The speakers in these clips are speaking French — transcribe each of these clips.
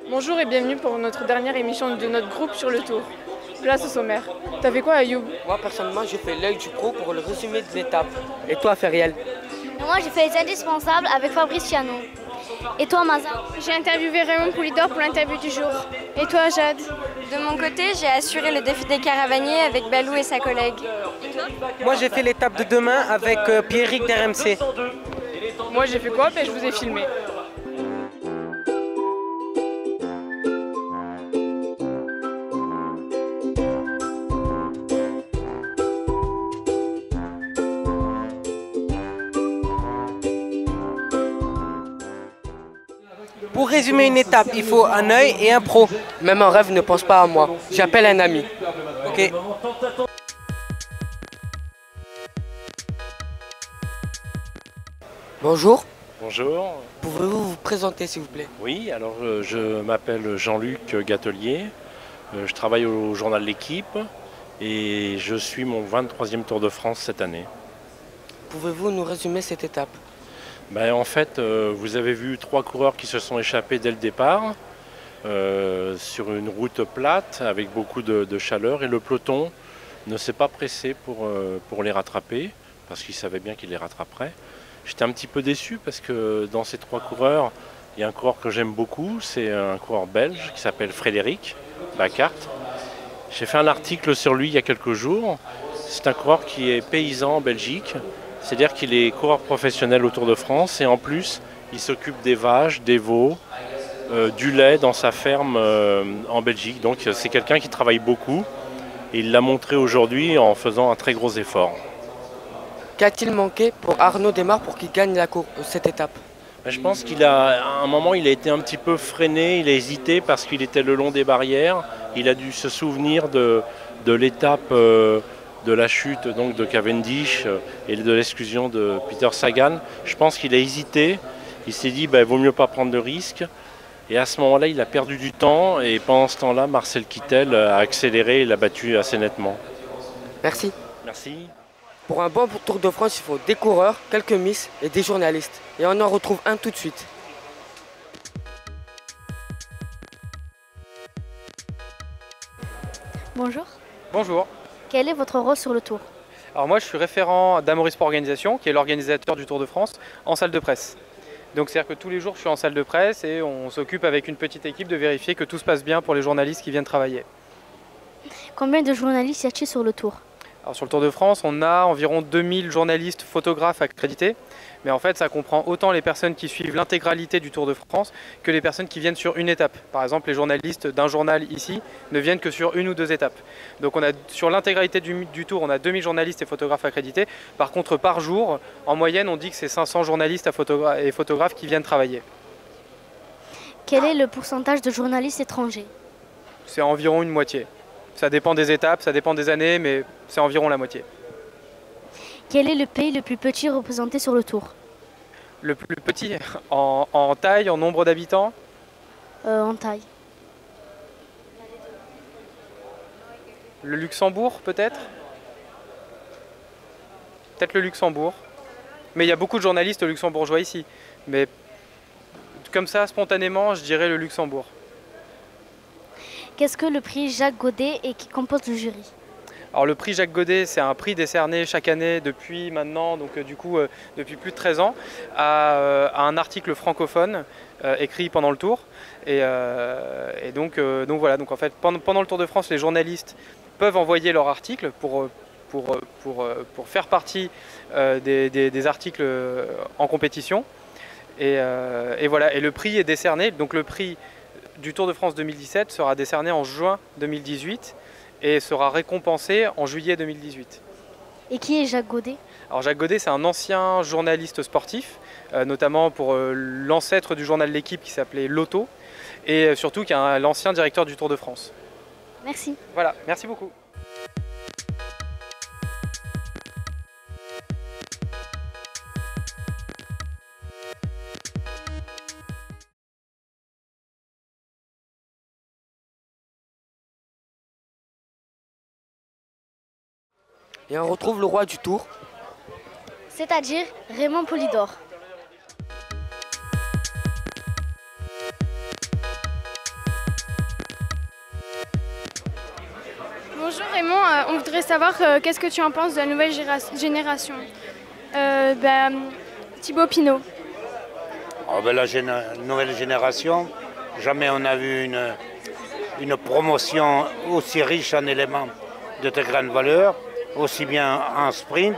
Bonjour et bienvenue pour notre dernière émission de notre groupe sur le Tour. Place au sommaire. T'as fait quoi, Ayoub? Moi personnellement j'ai fait l'œil du pro pour le résumé de l'étape. Et toi Feriel? Moi j'ai fait les indispensables avec Fabrice Fiano. Et toi Maza? J'ai interviewé Raymond Poulidor pour l'interview du jour. Et toi Jade? De mon côté, j'ai assuré le défi des caravaniers avec Balou et sa collègue. Et toi? Moi j'ai fait l'étape de demain avec Pierrick d'RMC. Moi j'ai fait quoi? Je vous ai filmé. Pour résumer une étape, il faut un œil et un pro. Même en rêve ne pense pas à moi. J'appelle un ami. Ok. Bonjour. Bonjour. Pouvez-vous vous présenter s'il vous plaît? Oui, alors je m'appelle Jean-Luc Gatelier. Je travaille au journal L'Équipe et je suis mon 23e Tour de France cette année. Pouvez-vous nous résumer cette étape? En fait, vous avez vu 3 coureurs qui se sont échappés dès le départ sur une route plate avec beaucoup de chaleur et le peloton ne s'est pas pressé pour les rattraper parce qu'il savait bien qu'il les rattraperait. J'étais un petit peu déçu parce que dans ces 3 coureurs, il y a un coureur que j'aime beaucoup, c'est un coureur belge qui s'appelle Frédéric Bacart. J'ai fait un article sur lui il y a quelques jours. C'est un coureur qui est paysan en Belgique. C'est-à-dire qu'il est coureur professionnel au Tour de France et en plus, il s'occupe des vaches, des veaux, du lait dans sa ferme en Belgique. Donc c'est quelqu'un qui travaille beaucoup et il l'a montré aujourd'hui en faisant un très gros effort. Qu'a-t-il manqué pour Arnaud Démare pour qu'il gagne cette étape? Je pense qu'à un moment, il a été un petit peu freiné, il a hésité parce qu'il était le long des barrières. Il a dû se souvenir de l'étape de la chute donc, de Cavendish et de l'exclusion de Peter Sagan. Je pense qu'il a hésité, il s'est dit vaut mieux pas prendre de risques. Et à ce moment-là, il a perdu du temps et pendant ce temps-là, Marcel Kittel a accéléré et l'a battu assez nettement. Merci. Merci. Pour un bon Tour de France, il faut des coureurs, quelques miss et des journalistes. Et on en retrouve un tout de suite. Bonjour. Bonjour. Quel est votre rôle sur le Tour? Alors moi je suis référent d'Amoris Sport Organisation, qui est l'organisateur du Tour de France, en salle de presse. Donc c'est-à-dire que tous les jours je suis en salle de presse et on s'occupe avec une petite équipe de vérifier que tout se passe bien pour les journalistes qui viennent travailler. Combien de journalistes y a-t-il sur le Tour? Alors sur le Tour de France, on a environ 2000 journalistes photographes accrédités, mais en fait ça comprend autant les personnes qui suivent l'intégralité du Tour de France que les personnes qui viennent sur une étape. Par exemple, les journalistes d'un journal ici ne viennent que sur une ou 2 étapes. Donc on a, sur l'intégralité du Tour, on a 2000 journalistes et photographes accrédités. Par contre, par jour, en moyenne, on dit que c'est 500 journalistes et photographes qui viennent travailler. Quel est le pourcentage de journalistes étrangers? C'est environ une moitié. Ça dépend des étapes, ça dépend des années, mais c'est environ la moitié. Quel est le pays le plus petit représenté sur le Tour? Le plus petit en taille, en nombre d'habitants? En taille. Le Luxembourg peut-être? Peut-être le Luxembourg. Mais il y a beaucoup de journalistes luxembourgeois ici. Mais comme ça, spontanément, je dirais le Luxembourg. Qu'est-ce que le prix Jacques Godet et qui compose le jury? Alors le prix Jacques Godet, c'est un prix décerné chaque année depuis maintenant, donc depuis plus de 13 ans, à un article francophone écrit pendant le Tour. Et donc voilà, donc en fait pendant le Tour de France, les journalistes peuvent envoyer leur article pour faire partie des articles en compétition. Et voilà, et le prix est décerné, donc le prix du Tour de France 2017 sera décerné en juin 2018 et sera récompensé en juillet 2018. Et qui est Jacques Godet? Alors Jacques Godet, c'est un ancien journaliste sportif, notamment pour l'ancêtre du journal L'Équipe qui s'appelait Lotto, et surtout qui est l'ancien directeur du Tour de France. Merci. Voilà, merci beaucoup. Et on retrouve le roi du Tour. C'est-à-dire Raymond Poulidor. Bonjour Raymond, on voudrait savoir qu'est-ce que tu en penses de la nouvelle génération. Thibaut Pinot. Oh ben, la nouvelle génération, jamais on a vu une promotion aussi riche en éléments de très grande valeur, aussi bien en sprint,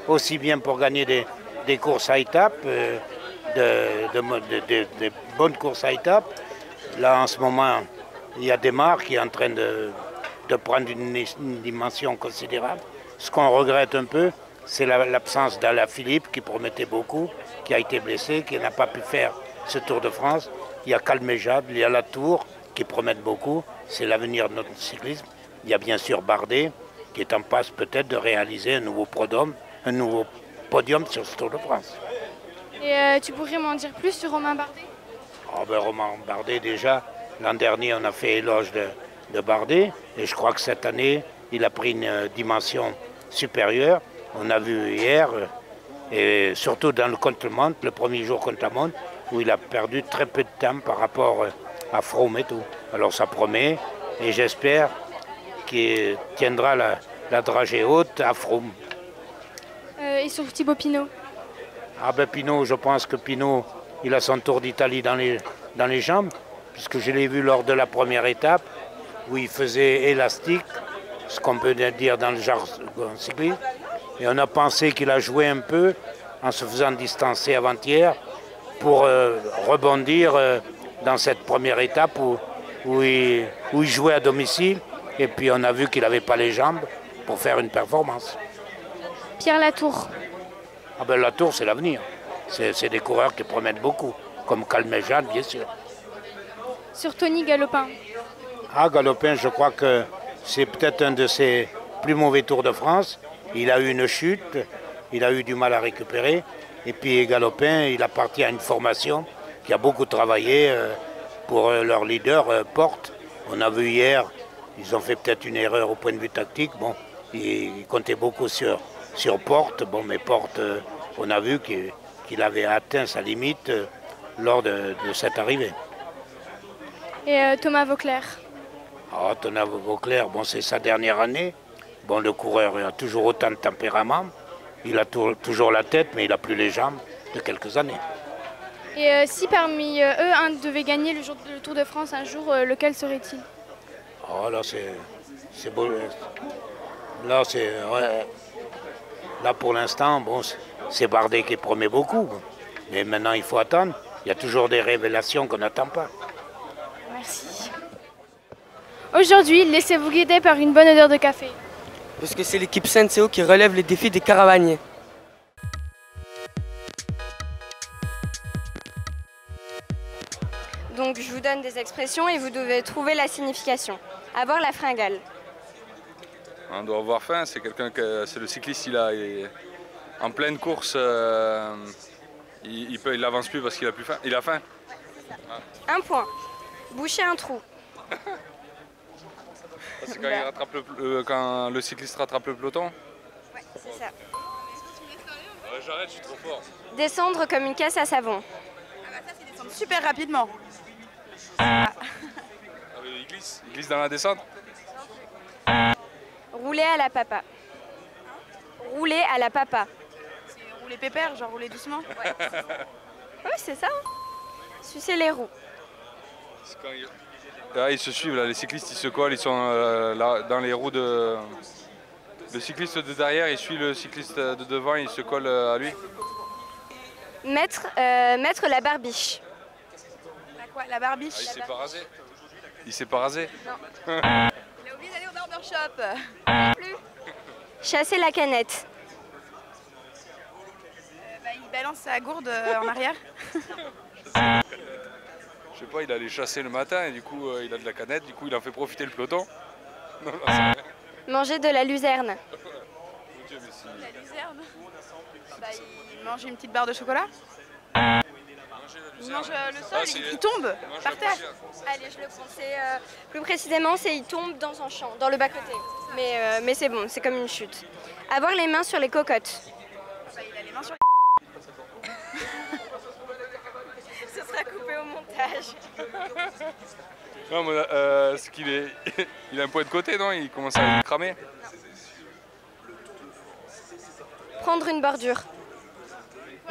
aussi bien pour gagner des courses à étapes, de bonnes courses à étapes. Là en ce moment, il y a Desmar qui est en train de prendre une dimension considérable. Ce qu'on regrette un peu, c'est l'absence d'Alaphilippe qui promettait beaucoup, qui a été blessé, qui n'a pas pu faire ce Tour de France. Il y a Calmejad, il y a Latour qui promettent beaucoup, c'est l'avenir de notre cyclisme. Il y a bien sûr Bardet qui est en passe peut-être de réaliser un nouveau podium sur ce Tour de France. Et tu pourrais m'en dire plus sur Romain Bardet? Romain Bardet déjà, l'an dernier on a fait éloge de Bardet et je crois que cette année il a pris une dimension supérieure. On a vu hier, et surtout dans le contre-la-montre, le premier jour contre-la-montre, où il a perdu très peu de temps par rapport à Froome et tout. Alors ça promet, et j'espère qu'il tiendra la dragée haute à Froome. Et sur Thibaut Pinot? Pinot, je pense que Pinot, il a son Tour d'Italie dans les jambes, puisque je l'ai vu lors de la première étape, où il faisait élastique, ce qu'on peut dire dans le jargon cycliste. Et on a pensé qu'il a joué un peu en se faisant distancer avant-hier pour rebondir dans cette première étape où il jouait à domicile. Et puis on a vu qu'il n'avait pas les jambes pour faire une performance. Pierre Latour. Latour, c'est l'avenir. C'est des coureurs qui promettent beaucoup, comme Calmejad, bien sûr. Sur Tony Galopin. Galopin, je crois que c'est peut-être un de ses plus mauvais Tours de France. Il a eu une chute, il a eu du mal à récupérer. Et puis Galopin, il appartient à une formation qui a beaucoup travaillé pour leur leader, Porte. On a vu hier, ils ont fait peut-être une erreur au point de vue tactique. Bon, ils comptaient beaucoup sur Porte. Bon, mais Porte, on a vu qu'il avait atteint sa limite lors de cette arrivée. Et Thomas Vauclair. Thomas Vauclair, bon, c'est sa dernière année. Bon, le coureur a toujours autant de tempérament. Il a toujours la tête, mais il n'a plus les jambes de quelques années. Et si parmi eux, un devait gagner le Tour de France un jour, lequel serait-il? Là, c'est beau. Là, là, pour l'instant, bon, c'est Bardet qui promet beaucoup. Mais maintenant, il faut attendre. Il y a toujours des révélations qu'on n'attend pas. Merci. Aujourd'hui, laissez-vous guider par une bonne odeur de café. Parce que c'est l'équipe Senseo qui relève les défis des caravaniers. Donc je vous donne des expressions et vous devez trouver la signification. Avoir la fringale. On doit avoir faim, c'est c'est le cycliste, il est en pleine course, il n'avance plus parce qu'il a plus faim. Il a faim. Un point. Boucher un trou. C'est quand le cycliste rattrape le peloton? Ouais, c'est ça. J'arrête, je suis trop fort. Descendre comme une caisse à savon. Ça c'est descendre super rapidement. Il glisse dans la descente. Rouler à la papa. Rouler à la papa. C'est rouler pépère, genre rouler doucement. Ouais, c'est ça. Sucer les roues. Là, ils se suivent, là, les cyclistes ils se collent, ils sont là, dans les roues de... Le cycliste de derrière, il suit le cycliste de devant, il se colle à lui. Mettre la barbiche. La barbiche. Il s'est pas rasé. Il s'est pas rasé. Non. Il a oublié d'aller au barbershop. Non plus. Chasser la canette. Il balance sa gourde en arrière. Je sais pas, il allait chasser le matin et du coup il a de la canette, du coup il en fait profiter le peloton. Manger de la luzerne. La luzerne. Il mange une petite barre de chocolat. Il mange le sol, il tombe par terre. Allez, je le prends. Plus précisément, c'est il tombe dans un champ, dans le bas-côté. Mais c'est bon, c'est comme une chute. Avoir les mains sur les cocottes. Il a les mains sur les... sera coupé au montage. Non, mais ce qu'il est... il a un point de côté, non? Il commence à y cramer. Prendre une bordure.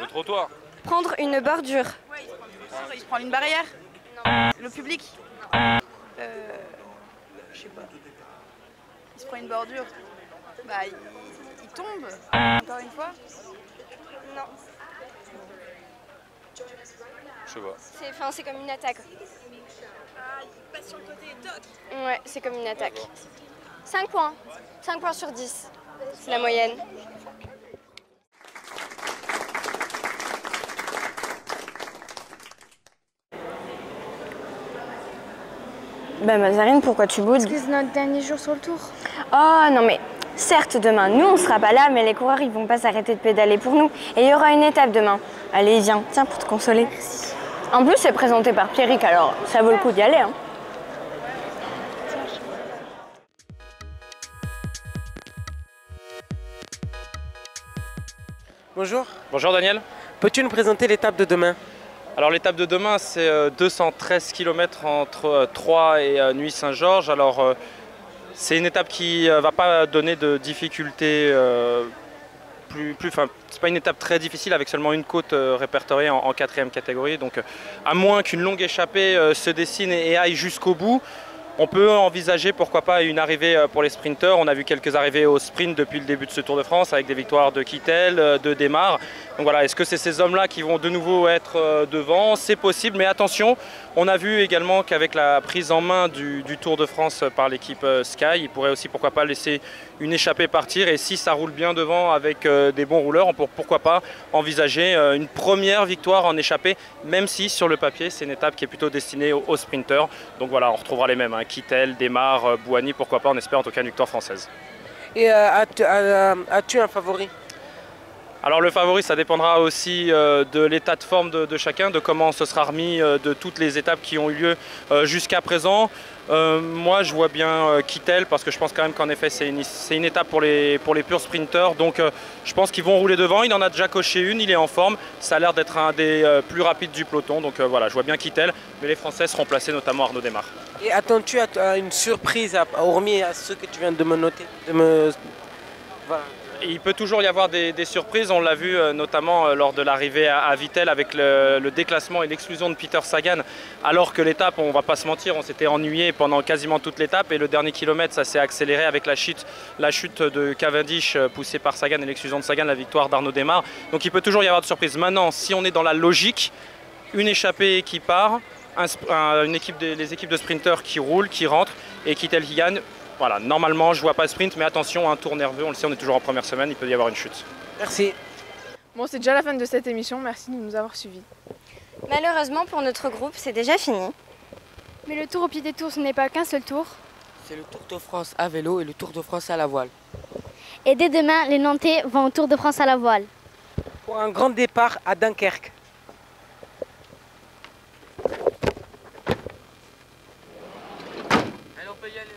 Le trottoir. Prendre une bordure. Ouais, il se prend une barrière. Non. Le public. Je sais pas. Il se prend une bordure. Bah, il tombe. Encore une fois. Non. Je sais pas. C'est comme une attaque. Ah, il passe sur le côté et toc. Ouais, c'est comme une attaque. 5 points. 5 points sur 10. C'est la moyenne. Ben Mazarine, pourquoi tu boudes? Parce que c'est notre dernier jour sur le tour. Oh non mais, certes demain, nous on sera pas là, mais les coureurs ils vont pas s'arrêter de pédaler pour nous. Et il y aura une étape demain. Allez viens, tiens pour te consoler. Merci. En plus c'est présenté par Pierrick, alors ça vaut le coup d'y aller. Hein. Bonjour. Bonjour Daniel. Peux-tu nous présenter l'étape de demain? Alors l'étape de demain c'est 213 km entre Troyes et Nuits-Saint-Georges. Alors c'est une étape qui ne va pas donner de difficultés c'est pas une étape très difficile avec seulement une côte répertoriée en 4e catégorie. Donc à moins qu'une longue échappée se dessine et aille jusqu'au bout, on peut envisager pourquoi pas une arrivée pour les sprinteurs. On a vu quelques arrivées au sprint depuis le début de ce Tour de France avec des victoires de Kittel, de Desmar. Donc voilà, est-ce que c'est ces hommes-là qui vont de nouveau être devant? C'est possible, mais attention, on a vu également qu'avec la prise en main du Tour de France par l'équipe Sky, il pourrait aussi pourquoi pas laisser une échappée partir. Et si ça roule bien devant avec des bons rouleurs, on peut pourquoi pas envisager une première victoire en échappée, même si sur le papier c'est une étape qui est plutôt destinée aux sprinteurs. Donc voilà, on retrouvera les mêmes, hein. Kittel, Desmar, Bouhanni, pourquoi pas, on espère en tout cas une victoire française. Et as-tu un favori? Alors le favori, ça dépendra aussi de l'état de forme de chacun, de comment on se sera remis de toutes les étapes qui ont eu lieu jusqu'à présent. Moi je vois bien Kittel parce que je pense quand même qu'en effet c'est une étape pour les purs sprinteurs. Donc je pense qu'ils vont rouler devant, il en a déjà coché une, il est en forme. Ça a l'air d'être un des plus rapides du peloton. Donc voilà, je vois bien Kittel, mais les Français seront placés, notamment Arnaud Desmar. Et attends-tu à une surprise, hormis à ceux que tu viens de me noter Voilà. Il peut toujours y avoir des surprises, on l'a vu notamment lors de l'arrivée à Vittel avec le déclassement et l'exclusion de Peter Sagan, alors que l'étape, on ne va pas se mentir, on s'était ennuyé pendant quasiment toute l'étape et le dernier kilomètre ça s'est accéléré avec la chute de Cavendish poussée par Sagan et l'exclusion de Sagan, la victoire d'Arnaud Desmar. Donc il peut toujours y avoir de surprises. Maintenant, si on est dans la logique, une échappée qui part, les équipes de sprinteurs qui roulent, qui rentrent et Kittel qui gagne. Voilà, normalement je vois pas sprint, mais attention, un tour nerveux, on le sait, on est toujours en première semaine, il peut y avoir une chute. Merci. Bon, c'est déjà la fin de cette émission, merci de nous avoir suivis. Malheureusement pour notre groupe, c'est déjà fini. Mais le tour au pied des tours, ce n'est pas qu'un seul tour. C'est le Tour de France à vélo et le Tour de France à la voile. Et dès demain, les Nantais vont au Tour de France à la voile. Pour un grand départ à Dunkerque. Allez, on peut y aller.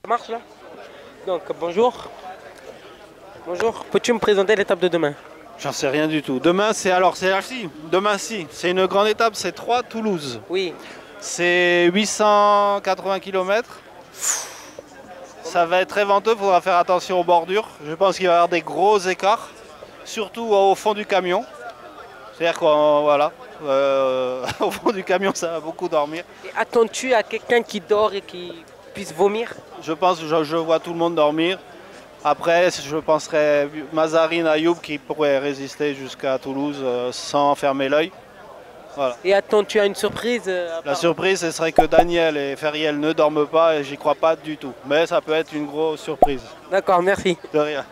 Ça marche là? Donc bonjour. Bonjour. Peux-tu me présenter l'étape de demain? J'en sais rien du tout. Demain c'est là-ci. Demain si. C'est une grande étape, c'est Troyes-Toulouse. Oui. C'est 880 km. Ça va être très venteux, il faudra faire attention aux bordures. Je pense qu'il va y avoir des gros écarts, surtout au fond du camion. C'est-à-dire qu'on voilà. Au fond du camion, ça va beaucoup dormir. Et attends-tu à quelqu'un qui dort et qui puisse vomir? Je pense que je vois tout le monde dormir. Après, je penserais Mazarine, Ayoub qui pourrait résister jusqu'à Toulouse sans fermer l'œil. Voilà. Et attends-tu à une surprise? La surprise, ce serait que Daniel et Feriel ne dorment pas et j'y crois pas du tout. Mais ça peut être une grosse surprise. D'accord, merci. De rien.